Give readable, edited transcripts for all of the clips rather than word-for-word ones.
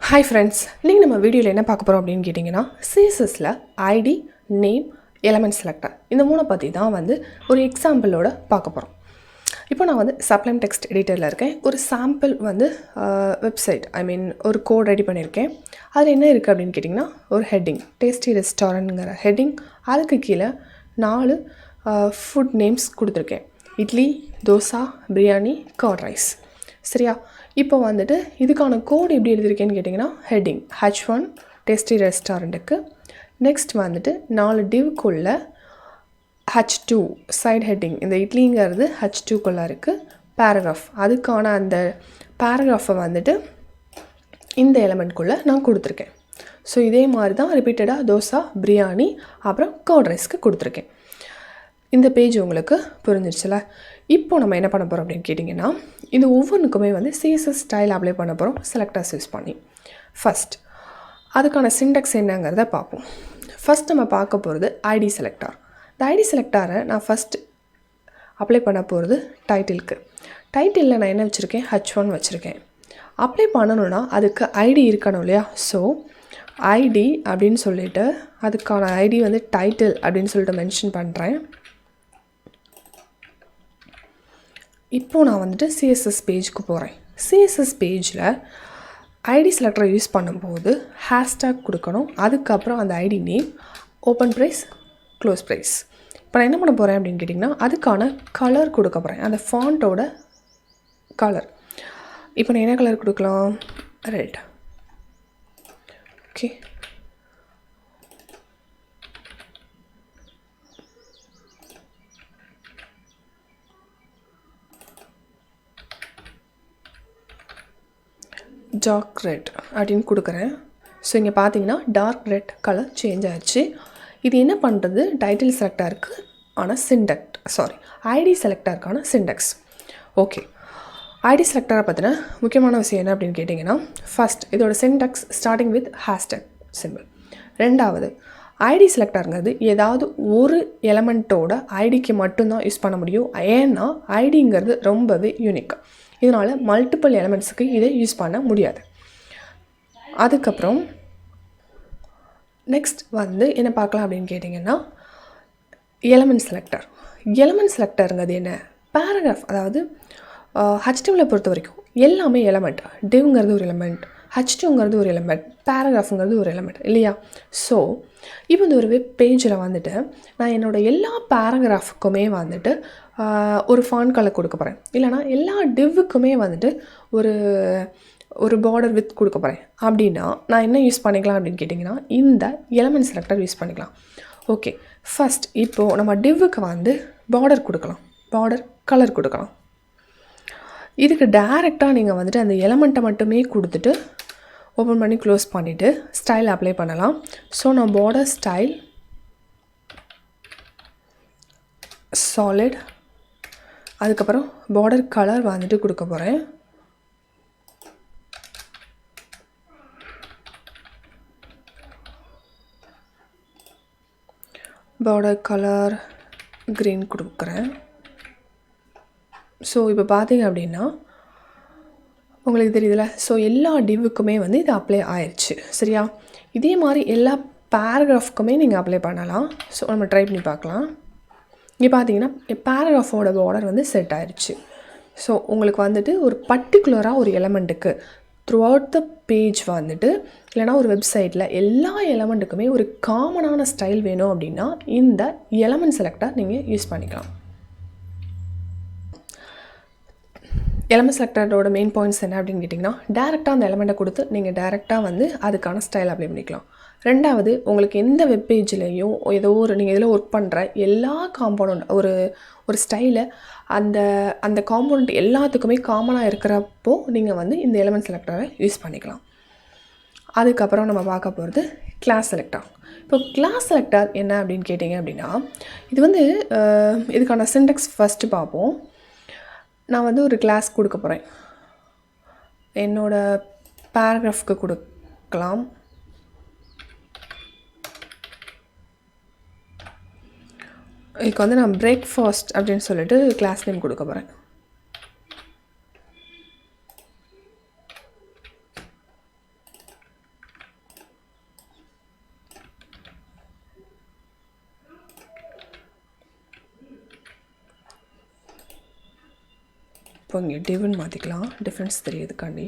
Hi friends, இன்னைக்கு நம்ம வீடியோவில் என்ன பார்க்க போகிறோம் அப்படின்னு கேட்டிங்கன்னா CSSல ID, நேம், எலமெண்ட் செலக்டர் இந்த மூணை பற்றி தான் ஒரு எக்ஸாம்பிளோட பார்க்க போகிறோம். இப்போ நான் சப்ளைம் டெக்ஸ்ட் எடிட்டரில் இருக்கேன். ஒரு சாம்பிள் வெப்சைட் ஒரு கோட் ரெடி பண்ணியிருக்கேன். அதில் என்ன இருக்குது அப்படின்னு கேட்டிங்கன்னா ஒரு ஹெட்டிங் டேஸ்டி ரெஸ்டாரண்ட்ங்கிற ஹெட்டிங். அதுக்கு கீழே 4 ஃபுட் நேம்ஸ் கொடுத்துருக்கேன். Idli, dosa, biryani, curd rice. சரியா? இப்போ இதுக்கான கோடு எப்படி எழுதியிருக்கேன்னு கேட்டிங்கன்னா ஹெட்டிங் H1 டேஸ்டி ரெஸ்டாரண்ட்டுக்கு. நெக்ஸ்ட் 4 டிவ்க்குள்ள H2 சைட் ஹெட்டிங், இந்த இட்லிங்கிறது H2குள்ளே இருக்குது. பேராகிராஃப், அதுக்கான அந்த பேராகிராஃபை இந்த எலமெண்ட்குள்ளே நான் கொடுத்துருக்கேன். ஸோ இதே மாதிரி தான் ரிப்பீட்டடாக தோசா, பிரியாணி, அப்புறம் கர்ட் ரைஸ்க்கு கொடுத்துருக்கேன். இந்த பேஜ் உங்களுக்கு புரிஞ்சிருச்சுல? இப்போ நம்ம என்ன பண்ண போகிறோம் அப்படின்னு கேட்டிங்கன்னா இது ஒவ்வொன்றுக்குமே CSS ஸ்டைல் அப்ளை பண்ண போகிறோம் செலக்டர்ஸ் யூஸ் பண்ணி. ஃபஸ்ட் அதுக்கான சிண்டெக்ஸ் என்னங்கிறத பார்ப்போம். ஃபஸ்ட் நம்ம பார்க்க போகிறது ஐடி செலக்டார். இந்த ஐடி செலக்டாரை நான் ஃபஸ்ட் அப்ளை பண்ண போகிறது டைட்டிலுக்கு. டைட்டிலில் நான் என்ன வச்சுருக்கேன், H1 வச்சுருக்கேன். அப்ளை பண்ணணுன்னா அதுக்கு ஐடி இருக்கணும் இல்லையா? ஸோ ஐடி அப்படின்னு சொல்லிவிட்டு அதுக்கான ஐடி டைட்டில் அப்படின்னு சொல்லிட்டு மென்ஷன் பண்ணுறேன். இப்போது நான் CSS பேஜுக்கு போகிறேன். CSS பேஜில் ஐடி செலக்டரை யூஸ் பண்ணும்போது ஹேஷ்டேக் கொடுக்கணும். அதுக்கப்புறம் அந்த ID name, open price, close price. இப்போ நான் என்ன பண்ண போகிறேன் அப்படின்னு கேட்டிங்கன்னா அதுக்கான கலர் கொடுக்க போகிறேன், அந்த ஃபாண்ட்டோட கலர். இப்போ நான் என்ன கலர் கொடுக்கலாம், ரெட். ஓகே, டார்க் ரெட் அப்படின்னு கொடுக்குறேன். ஸோ இங்கே பார்த்தீங்கன்னா டார்க் ரெட் கலர் சேஞ்ச் ஆகிடுச்சு. இது என்ன பண்ணுறது, டைட்டில் செலக்டாருக்கு ஆனால் ஐடி செலக்டாருக்கான சிண்டெக்ஸ். ஓகே, ஐடி செலக்டரை பற்றின முக்கியமான விஷயம் என்ன அப்படின்னு கேட்டிங்கன்னா ஃபஸ்ட் இதோட Sintex starting with hashtag simple. ரெண்டாவது ஐடி செலக்டருங்கிறது ஏதாவது ஒரு எலமெண்ட்டோட ஐடிக்கு மட்டும்தான் யூஸ் பண்ண முடியும். ஏன்னா ஐடிங்கிறது ரொம்பவே யூனிக். இதனால் மல்டிபிள் எலமெண்ட்ஸுக்கு இதை யூஸ் பண்ண முடியாது. அதுக்கப்புறம் நெக்ஸ்ட் என்ன பார்க்கலாம் அப்படின்னு கேட்டிங்கன்னா எலமெண்ட் செலக்டர். எலமெண்ட் செலக்டருங்கிறது என்ன, பேராகிராஃப். அதாவது H2வில் பொறுத்த வரைக்கும் எல்லாமே எலமெண்ட். டிவ்ங்கிறது ஒரு எலமெண்ட், H2ங்கிறது ஒரு எலமெண்ட், பேராகிராஃபுங்கிறது ஒரு எலமெண்ட் இல்லையா? ஸோ இப்போ இந்த ஒரு வெப் பேஜில் நான் என்னோடய எல்லா பேராகிராஃபுக்குமே ஒரு ஃபாண்ட் கலர் கொடுக்க போகிறேன். இல்லைனா எல்லா டிவ்வுக்குமே ஒரு ஒரு பார்டர் வித் கொடுக்க போகிறேன். அப்படின்னா நான் என்ன யூஸ் பண்ணிக்கலாம் அப்படின்னு கேட்டிங்கன்னா இந்த எலமெண்ட் செலக்டர் யூஸ் பண்ணிக்கலாம். ஓகே, ஃபஸ்ட் இப்போது நம்ம டிவ்வுக்கு பார்டர் கொடுக்கலாம், பார்டர் கலர் கொடுக்கலாம். இதுக்கு டைரெக்டாக நீங்கள் அந்த எலமெண்ட்டை மட்டுமே கொடுத்துட்டு ஓப்பன் பண்ணி க்ளோஸ் பண்ணிவிட்டு ஸ்டைல் அப்ளை பண்ணலாம். ஸோ நான் பார்டர் ஸ்டைல் சாலிட், அதுக்கப்புறம் பார்டர் கலர் கொடுக்க போகிறேன். பார்டர் கலர் க்ரீன் கொடுக்குறேன். ஸோ இப்போ பார்த்தீங்க அப்படின்னா உங்களுக்கு தெரியுதுல்ல? ஸோ எல்லா டிவ்வுக்குமே இது அப்ளை ஆயிடுச்சு. சரியா? இதே மாதிரி எல்லா பேராகிராஃப்க்குமே நீங்கள் அப்ளை பண்ணலாம். ஸோ நம்ம ட்ரை பண்ணி பார்க்கலாம். இங்கே பார்த்தீங்கன்னா பேராகிராஃபோட பார்டர் செட் ஆயிடுச்சு. ஸோ உங்களுக்கு ஒரு பர்டிகுலராக ஒரு எலமெண்ட்டுக்கு த்ரூ அவுட் த பேஜ் இல்லைனா ஒரு வெப்சைட்டில் எல்லா எலமெண்ட்டுக்குமே ஒரு காமனான ஸ்டைல் வேணும் அப்படின்னா இந்த எலமெண்ட் செலக்டர் நீங்கள் யூஸ் பண்ணிக்கலாம். எலமெண்ட் செலக்டரோட மெயின் பாயிண்ட்ஸ் என்ன அப்படின்னு கேட்டிங்கன்னா டேரெக்டாக அந்த எலமெண்ட்டை கொடுத்து நீங்கள் டேரெக்டாக அதுக்கான ஸ்டைல் அப்ளை பண்ணிக்கலாம். ரெண்டாவது, உங்களுக்கு எந்த வெப் பேஜ்லேயும் ஏதோ நீங்கள் இதில் ஒர்க் பண்ணுற எல்லா காம்போனண்ட் ஒரு ஸ்டைலை அந்த காம்போனண்ட் எல்லாத்துக்குமே காமனாக இருக்கிறப்போ நீங்கள் இந்த எலமெண்ட் செலக்டரை யூஸ் பண்ணிக்கலாம். அதுக்கப்புறம் நம்ம பார்க்க போகிறது கிளாஸ் செலக்டர். இப்போ கிளாஸ் செலக்டர் என்ன அப்படின்னு கேட்டிங்க அப்படின்னா இது இதுக்கான சிண்டெக்ஸ் ஃபஸ்ட்டு பார்ப்போம். நான் ஒரு கிளாஸ் கொடுக்க போகிறேன். என்னோடய பேராகிராஃப்க்கு கொடுக்கலாம். இதுக்கு நான் பிரேக்ஃபாஸ்ட் அப்படின்னு சொல்லிட்டு கிளாஸ் நேம் கொடுக்க போகிறேன். இப்போ இங்கே டிவ்னு மாற்றிக்கலாம், டிஃப்ரென்ஸ் தெரியுதுக்காண்டி.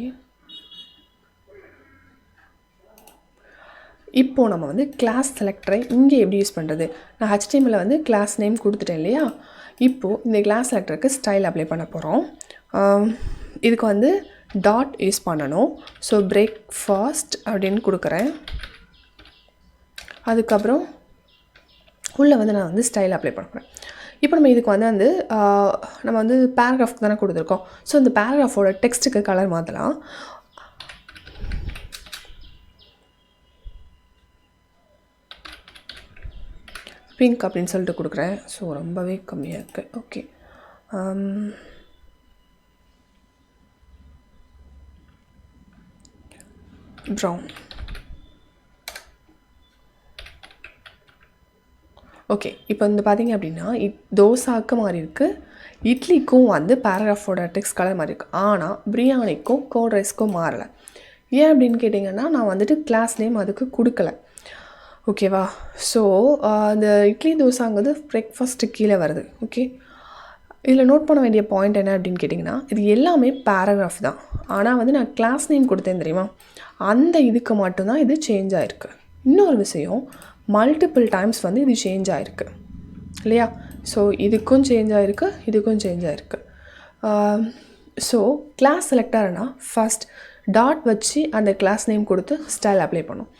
இப்போது நம்ம வந்து கிளாஸ் செலக்டரை இங்கே எப்படி யூஸ் பண்ணுறது? நான் HTML வந்து கிளாஸ் நேம் கொடுத்துட்டேன் இல்லையா? இப்போது இந்த கிளாஸ் செலக்டருக்கு ஸ்டைல் அப்ளை பண்ண போகிறோம். இதுக்கு வந்து டாட் யூஸ் பண்ணணும். ஸோ பிரேக்ஃபாஸ்ட் அப்படின்னு கொடுக்குறேன். அதுக்கப்புறம் உள்ளே வந்து நான் வந்து ஸ்டைல் அப்ளை பண்ண போகிறேன். இப்போ நம்ம இதுக்கு வந்து நம்ம வந்து பேராகிராஃப்க்கு தானே கொடுத்துருக்கோம். ஸோ இந்த பேராகிராஃபோட டெக்ஸ்ட்டுக்கு கலர் மாற்றலாம். பிங்க் அப்படின்னு சொல்லிட்டு கொடுக்குறேன். ஸோ ரொம்பவே கம்மியாக இருக்குது. Okay, brown. ஓகே, இப்போ வந்து பார்த்திங்க அப்படின்னா தோசாவுக்கு மாறி இருக்குது, இட்லிக்கும் வந்து பேராகிராஃபோட டெக்ஸ்ட் கலர் மாறி இருக்குது. ஆனால் பிரியாணிக்கும் கோல்ட் ரைஸ்க்கும் மாறலை. ஏன் அப்படின்னு கேட்டிங்கன்னா நான் வந்துட்டு கிளாஸ் நேம் அதுக்கு கொடுக்கல. ஓகேவா? ஸோ இந்த இட்லி தோசாங்கிறது பிரேக்ஃபாஸ்ட்டு கீழே வருது. ஓகே, இதில் நோட் பண்ண வேண்டிய பாயிண்ட் என்ன அப்படின்னு கேட்டிங்கன்னா இது எல்லாமே பேராகிராஃப் தான். ஆனால் வந்து நான் கிளாஸ் நேம் கொடுத்தேன் தெரியுமா, அந்த இதுக்கு மட்டும்தான் இது சேஞ்ச் ஆகிருக்கு. இன்னொரு விஷயம், மல்டிபிள் டைம்ஸ் வந்து இது சேஞ்ச் ஆகிருக்கு இல்லையா? ஸோ இதுக்கும் சேஞ்ச் ஆகிருக்கு, இதுக்கும் சேஞ்ச் ஆகிருக்கு. ஸோ கிளாஸ் செலக்டர்னா ஃபஸ்ட் டாட் வச்சு அந்த கிளாஸ் நேம் கொடுத்து ஸ்டைல் அப்ளை பண்ணும்.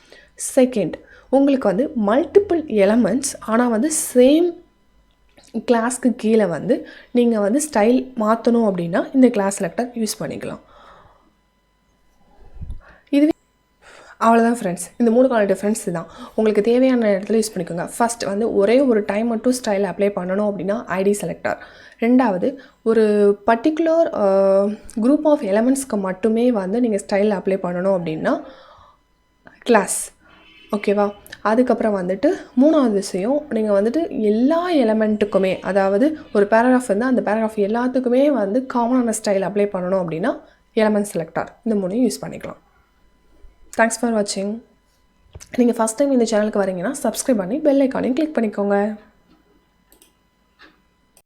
செகண்ட், உங்களுக்கு வந்து மல்டிபிள் எலமெண்ட்ஸ் ஆனால் வந்து சேம் கிளாஸ்க்கு கீழே வந்து நீங்கள் வந்து ஸ்டைல் மாற்றணும் அப்படின்னா இந்த கிளாஸ் செலக்டர் யூஸ் பண்ணிக்கலாம். இதுவே அவ்வளோதான் ஃப்ரெண்ட்ஸ். இந்த 3 டிஃப்ரென்ஸ் தான். உங்களுக்கு தேவையான இடத்துல யூஸ் பண்ணிக்கோங்க. ஃபஸ்ட் வந்து ஒரே ஒரு டைம் மட்டும் ஸ்டைல் அப்ளை பண்ணணும் அப்படின்னா ஐடி செலக்டர். ரெண்டாவது, ஒரு பர்டிகுலர் குரூப் ஆஃப் எலமெண்ட்ஸ்க்கு மட்டுமே வந்து நீங்கள் ஸ்டைல் அப்ளை பண்ணணும் அப்படின்னா கிளாஸ். ஓகேவா? அதுக்கப்புறம் வந்துட்டு மூணாவது விஷயம், நீங்கள் வந்துட்டு எல்லா எலமெண்ட்டுக்குமே, அதாவது ஒரு பேராகிராஃப் இருந்தால் அந்த பேராகிராஃப் எல்லாத்துக்குமே வந்து காமனான ஸ்டைல் அப்ளை பண்ணணும் அப்படின்னா எலமெண்ட் செலக்டர். இந்த 3 யூஸ் பண்ணிக்கலாம். தேங்க்ஸ் ஃபார் வாட்சிங். நீங்கள் ஃபஸ்ட் டைம் இந்த சேனலுக்கு வரீங்கன்னா சப்ஸ்கிரைப் பண்ணி பெல் ஐக்கானையும் கிளிக் பண்ணிக்கோங்க.